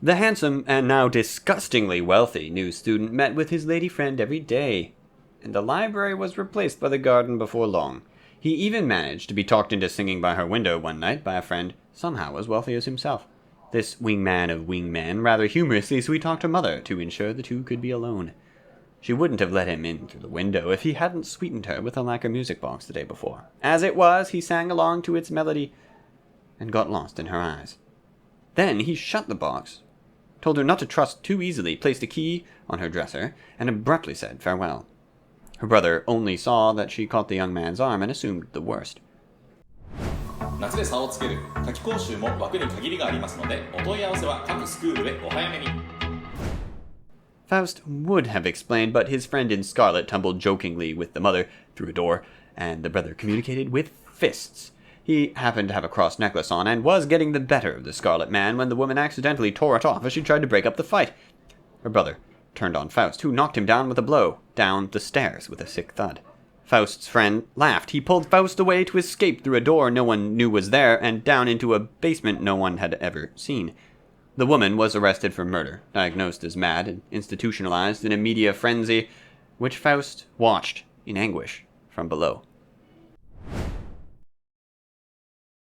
The handsome and now disgustingly wealthy new student met with his lady friend every day, and the library was replaced by the garden before long. He even managed to be talked into singing by her window one night by a friend somehow as wealthy as himself. This wingman of wingmen rather humorously sweet-talked her mother to ensure the two could be alone. She wouldn't have let him in through the window if he hadn't sweetened her with a lacquer music box the day before. As it was, he sang along to its melody and got lost in her eyes. Then he shut the box, told her not to trust too easily, placed a key on her dresser, and abruptly said farewell. Her brother only saw that she caught the young man's arm and assumed the worst. 夏で差をつける夏季講習も枠に限りがありますので、お問い合わせは各スクールへお早めに。Faust would have explained, but his friend in scarlet tumbled jokingly with the mother through a door, and the brother communicated with fists. He happened to have a cross necklace on, and was getting the better of the scarlet man when the woman accidentally tore it off as she tried to break up the fight. Her brother turned on Faust, who knocked him down with a blow, down the stairs with a sick thud. Faust's friend laughed. He pulled Faust away to escape through a door no one knew was there, and down into a basement no one had ever seen. The woman was arrested for murder, diagnosed as mad, and institutionalized in a media frenzy, which Faust watched in anguish from below.